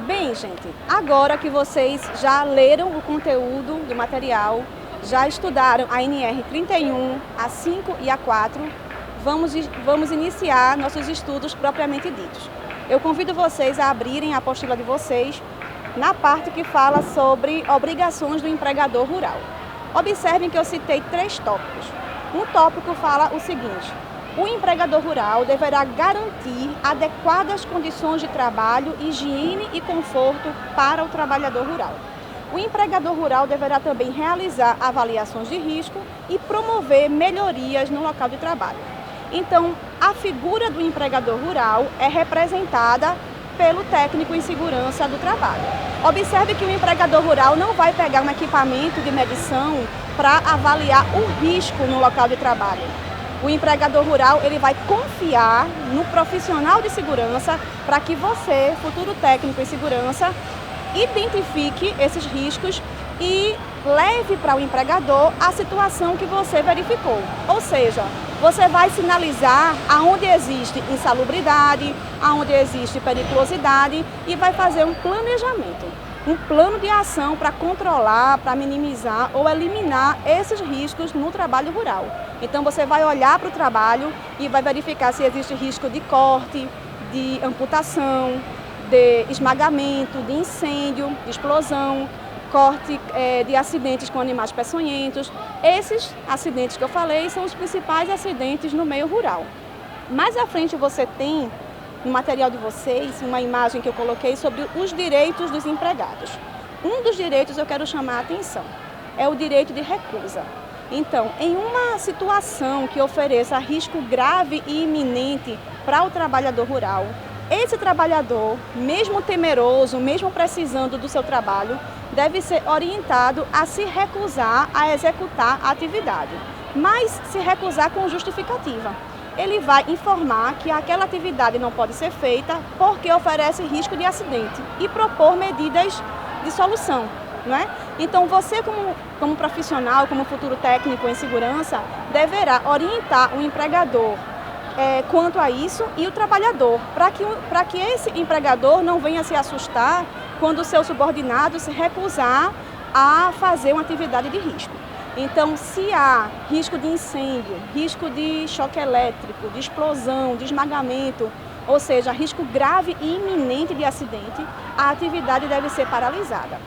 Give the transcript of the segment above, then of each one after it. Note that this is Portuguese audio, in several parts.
Bem, gente, agora que vocês já leram o conteúdo do material, já estudaram a NR 31, a 5 e a 4, vamos iniciar nossos estudos propriamente ditos. Eu convido vocês a abrirem a apostila de vocês na parte que fala sobre obrigações do empregador rural. Observem que eu citei 3 tópicos. Um tópico fala o seguinte: o empregador rural deverá garantir adequadas condições de trabalho, higiene e conforto para o trabalhador rural. O empregador rural deverá também realizar avaliações de risco e promover melhorias no local de trabalho. Então, a figura do empregador rural é representada pelo técnico em segurança do trabalho. Observe que o empregador rural não vai pegar um equipamento de medição para avaliar o risco no local de trabalho. O empregador rural ele vai confiar no profissional de segurança para que você, futuro técnico em segurança, identifique esses riscos e leve para o empregador a situação que você verificou. Ou seja, você vai sinalizar aonde existe insalubridade, aonde existe periculosidade e vai fazer um planejamento, um plano de ação para controlar, para minimizar ou eliminar esses riscos no trabalho rural. Então você vai olhar para o trabalho e vai verificar se existe risco de corte, de amputação, de esmagamento, de incêndio, de explosão, corte de acidentes com animais peçonhentos. Esses acidentes que eu falei são os principais acidentes no meio rural. Mais à frente você tem no material de vocês uma imagem que eu coloquei sobre os direitos dos empregados. Um dos direitos eu quero chamar a atenção, é o direito de recusa. Então, em uma situação que ofereça risco grave e iminente para o trabalhador rural, esse trabalhador, mesmo temeroso, mesmo precisando do seu trabalho, deve ser orientado a se recusar a executar a atividade, mas se recusar com justificativa. Ele vai informar que aquela atividade não pode ser feita porque oferece risco de acidente e propor medidas de solução, não é? Então você como profissional, como futuro técnico em segurança, deverá orientar o empregador quanto a isso e o trabalhador, para que esse empregador não venha se assustar quando o seu subordinado se recusar a fazer uma atividade de risco. Então, se há risco de incêndio, risco de choque elétrico, de explosão, de esmagamento, ou seja, risco grave e iminente de acidente, a atividade deve ser paralisada.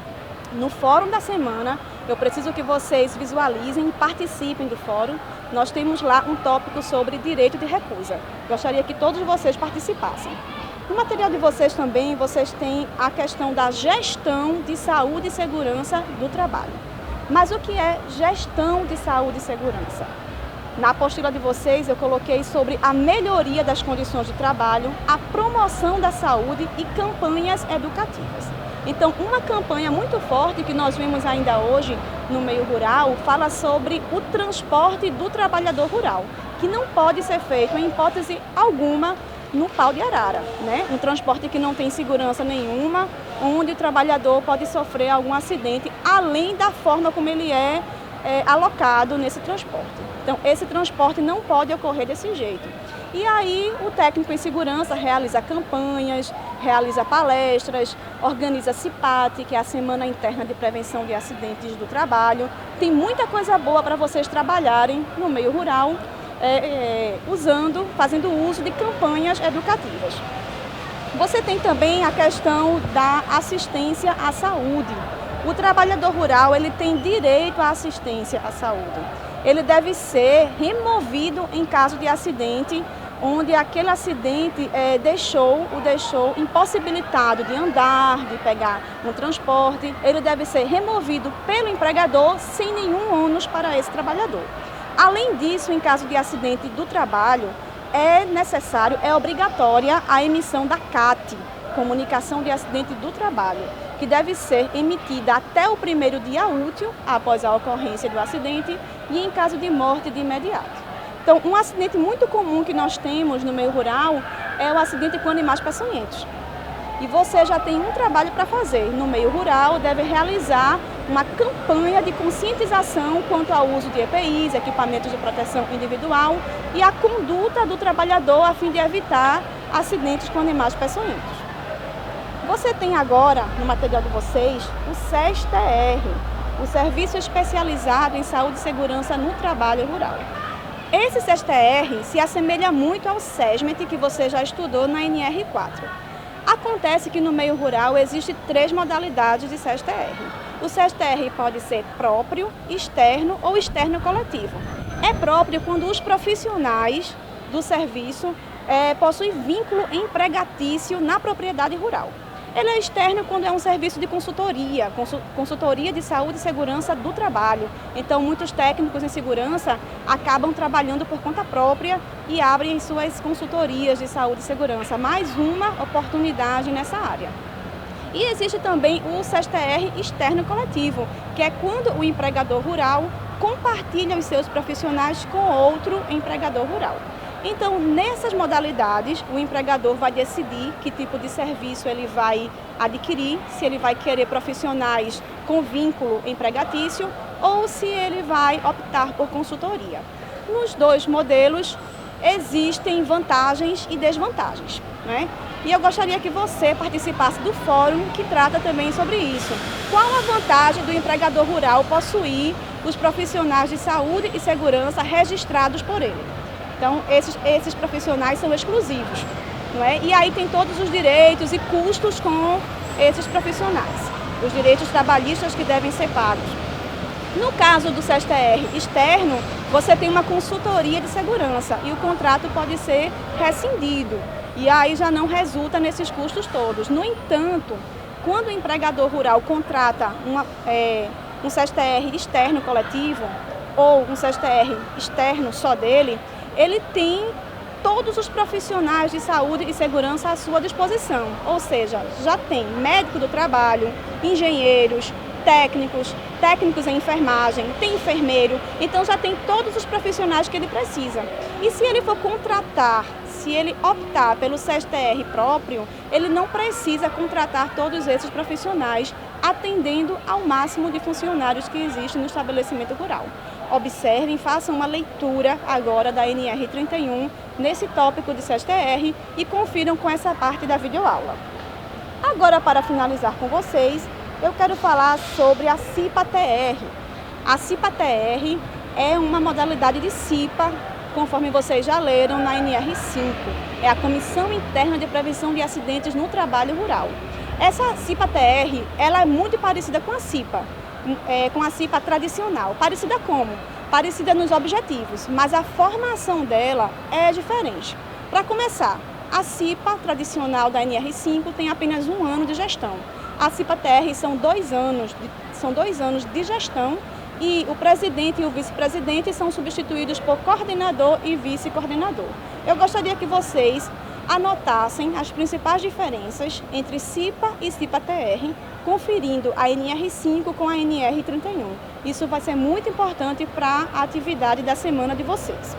No fórum da semana, eu preciso que vocês visualizem e participem do fórum. Nós temos lá um tópico sobre direito de recusa. Gostaria que todos vocês participassem. No material de vocês também, vocês têm a questão da gestão de saúde e segurança do trabalho. Mas o que é gestão de saúde e segurança? Na apostila de vocês eu coloquei sobre a melhoria das condições de trabalho, a promoção da saúde e campanhas educativas. Então, uma campanha muito forte que nós vemos ainda hoje no meio rural fala sobre o transporte do trabalhador rural, que não pode ser feito em hipótese alguma no pau de arara, né? Um transporte que não tem segurança nenhuma, onde o trabalhador pode sofrer algum acidente, além da forma como ele é alocado nesse transporte. Então, esse transporte não pode ocorrer desse jeito. E aí, o técnico em segurança realiza campanhas, realiza palestras, organiza CIPAT, que é a Semana Interna de Prevenção de Acidentes do Trabalho. Tem muita coisa boa para vocês trabalharem no meio rural, fazendo uso de campanhas educativas. Você tem também a questão da assistência à saúde. O trabalhador rural ele tem direito à assistência à saúde. Ele deve ser removido em caso de acidente, onde aquele acidente o deixou impossibilitado de andar, de pegar um transporte. Ele deve ser removido pelo empregador sem nenhum ônus para esse trabalhador. Além disso, em caso de acidente do trabalho, é obrigatória a emissão da CAT, Comunicação de Acidente do Trabalho, que deve ser emitida até o primeiro dia útil após a ocorrência do acidente e em caso de morte de imediato. Então, um acidente muito comum que nós temos no meio rural é o acidente com animais peçonhentos. E você já tem um trabalho para fazer. No meio rural, deve realizar uma campanha de conscientização quanto ao uso de EPIs, equipamentos de proteção individual, e a conduta do trabalhador a fim de evitar acidentes com animais peçonhentos. Você tem agora, no material de vocês, o SES-TR, o Serviço Especializado em Saúde e Segurança no Trabalho Rural. Esse SES-TR se assemelha muito ao SESMET que você já estudou na NR4. Acontece que no meio rural existem 3 modalidades de SES-TR. O SES-TR pode ser próprio, externo ou externo coletivo. É próprio quando os profissionais do serviço possuem vínculo empregatício na propriedade rural. Ele é externo quando é um serviço de consultoria, consultoria de saúde e segurança do trabalho. Então, muitos técnicos em segurança acabam trabalhando por conta própria e abrem suas consultorias de saúde e segurança. Mais uma oportunidade nessa área. E existe também o SES-TR externo coletivo, que é quando o empregador rural compartilha os seus profissionais com outro empregador rural. Então, nessas modalidades, o empregador vai decidir que tipo de serviço ele vai adquirir, se ele vai querer profissionais com vínculo empregatício ou se ele vai optar por consultoria. Nos 2 modelos, existem vantagens e desvantagens, né? E eu gostaria que você participasse do fórum que trata também sobre isso. Qual a vantagem do empregador rural possuir os profissionais de saúde e segurança registrados por ele? Então, esses profissionais são exclusivos, não é? E aí tem todos os direitos e custos com esses profissionais. Os direitos trabalhistas que devem ser pagos. No caso do SES-TR externo, você tem uma consultoria de segurança e o contrato pode ser rescindido. E aí já não resulta nesses custos todos. No entanto, quando o empregador rural contrata um SES-TR externo coletivo ou um SES-TR externo só dele, ele tem todos os profissionais de saúde e segurança à sua disposição. Ou seja, já tem médico do trabalho, engenheiros, técnicos em enfermagem, tem enfermeiro, então já tem todos os profissionais que ele precisa. E se ele for contratar, se ele optar pelo SES-TR próprio, ele não precisa contratar todos esses profissionais, atendendo ao máximo de funcionários que existem no estabelecimento rural. Observem, façam uma leitura agora da NR31 nesse tópico de SES-TR e confiram com essa parte da videoaula. Agora, para finalizar com vocês, eu quero falar sobre a CIPA-TR. A CIPA-TR é uma modalidade de CIPA, conforme vocês já leram na NR5. É a Comissão Interna de Prevenção de Acidentes no Trabalho Rural. Essa CIPA-TR, ela é muito parecida com a CIPA tradicional. Parecida como? Parecida nos objetivos, mas a formação dela é diferente. Para começar, a CIPA tradicional da NR5 tem apenas 1 ano de gestão. A CIPA-TR são 2 anos de gestão e o presidente e o vice-presidente são substituídos por coordenador e vice-coordenador. Eu gostaria que vocês anotassem as principais diferenças entre CIPA e CIPA-TR, conferindo a NR5 com a NR31. Isso vai ser muito importante para a atividade da semana de vocês.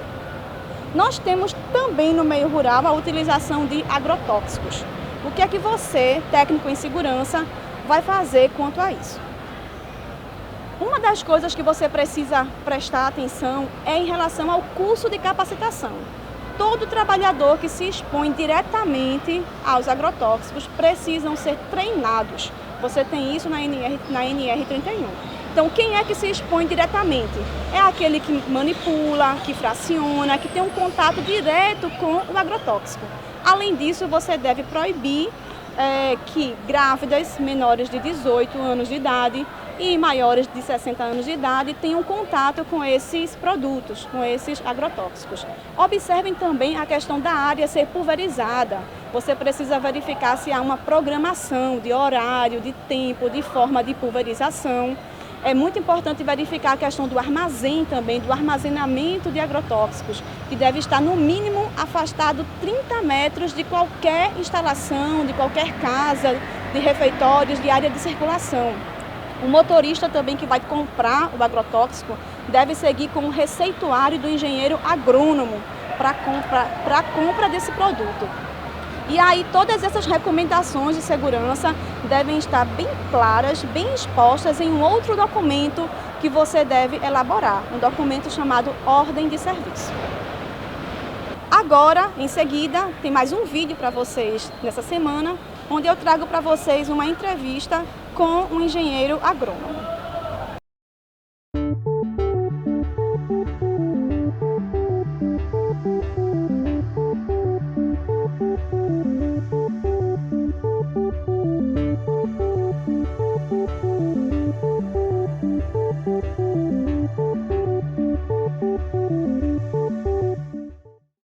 Nós temos também no meio rural a utilização de agrotóxicos. O que é que você, técnico em segurança, vai fazer quanto a isso? Uma das coisas que você precisa prestar atenção é em relação ao curso de capacitação. Todo trabalhador que se expõe diretamente aos agrotóxicos precisam ser treinados. Você tem isso na NR31. Então, quem é que se expõe diretamente? É aquele que manipula, que fraciona, que tem um contato direto com o agrotóxico. Além disso, você deve proibir que grávidas menores de 18 anos de idade e maiores de 60 anos de idade tenham contato com esses produtos, com esses agrotóxicos. Observem também a questão da área ser pulverizada. Você precisa verificar se há uma programação de horário, de tempo, de forma de pulverização. É muito importante verificar a questão do armazém também, do armazenamento de agrotóxicos, que deve estar no mínimo afastado 30 metros de qualquer instalação, de qualquer casa, de refeitórios, de área de circulação. O motorista também que vai comprar o agrotóxico deve seguir com o receituário do engenheiro agrônomo para a compra desse produto. E aí todas essas recomendações de segurança devem estar bem claras, bem expostas em um outro documento que você deve elaborar, um documento chamado Ordem de Serviço. Agora, em seguida, tem mais um vídeo para vocês nessa semana, onde eu trago para vocês uma entrevista com um engenheiro agrônomo.